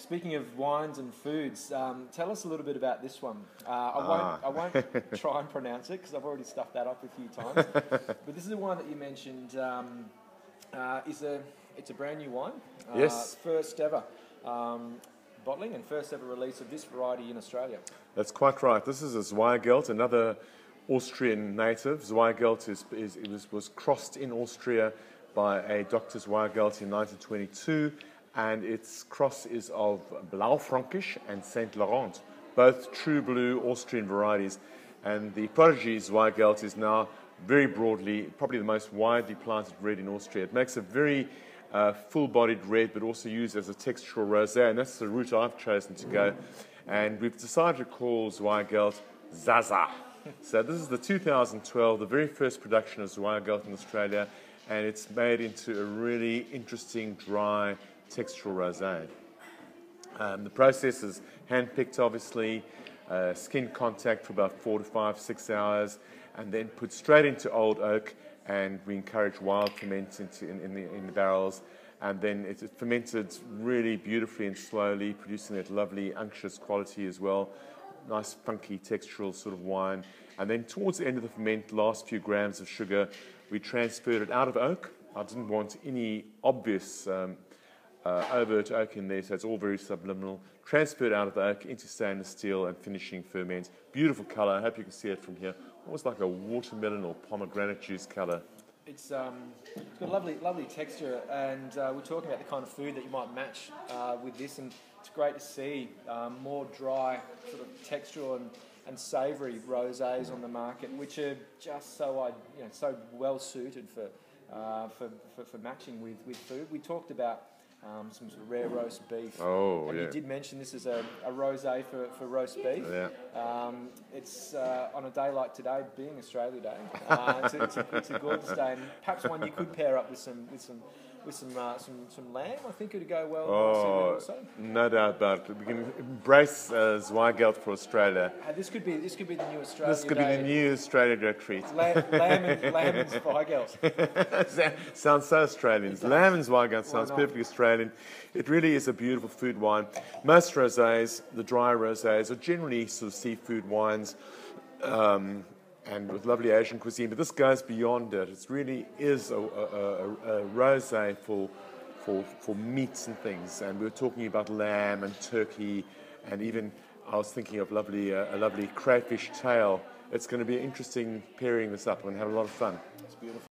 Speaking of wines and foods, tell us a little bit about this one. I won't try and pronounce it because I've already stuffed that up a few times. But this is the one that you mentioned. It's a brand new wine. Yes. First ever bottling and first ever release of this variety in Australia. That's quite right. This is a Zweigelt, another Austrian native. Zweigelt was crossed in Austria by a Dr. Zweigelt in 1922, and its cross is of Blaufränkisch and Saint Laurent, both true blue Austrian varieties. And the prodigy Zweigelt is now very broadly, probably the most widely planted red in Austria. It makes a very full-bodied red, but also used as a textural rosé, and that's the route I've chosen to go. And we've decided to call Zweigelt Zsa Zsa. So this is the 2012, the very first production of Zweigelt in Australia, and it's made into a really interesting, dry, textural rosé. The process is hand-picked, obviously, skin contact for about 4 to 5, 6 hours, and then put straight into old oak, and we encourage wild ferment in the barrels, and then it's fermented really beautifully and slowly, producing that lovely unctuous quality as well. Nice funky textural sort of wine. And then towards the end of the ferment, last few grams of sugar, we transferred it out of oak. I didn't want any obvious overt oak in there, so it's all very subliminal. Transferred out of the oak into stainless steel and finishing ferment. Beautiful colour. I hope you can see it from here. Almost like a watermelon or pomegranate juice colour. It's got a lovely texture, and we're talking about the kind of food that you might match with this, and it's great to see more dry, sort of textural and savoury rosés on the market, which are just so well suited for matching with food. We talked about some sort of rare roast beef. Oh, and yeah. You did mention this is a rosé for roast beef. Yeah. It's on a day like today, being Australia Day. It's a gorgeous day, and perhaps one you could pair up with some lamb. I think it would go well. Also. No doubt about it. We can embrace Zweigelt for Australia. This could be the new Australia. This could be the new Australia Day treat. Lamb and Zweigelt. Sounds so Australian. Exactly. Lamb and Zweigelt sounds perfectly Australian. It really is a beautiful food wine. Most rosés, the dry rosés, are generally sort of seafood wines. And with lovely Asian cuisine, but this goes beyond it. It really is a rosé for meats and things. And we were talking about lamb and turkey, and even I was thinking of a lovely crayfish tail. It's going to be interesting pairing this up and have a lot of fun. It's beautiful.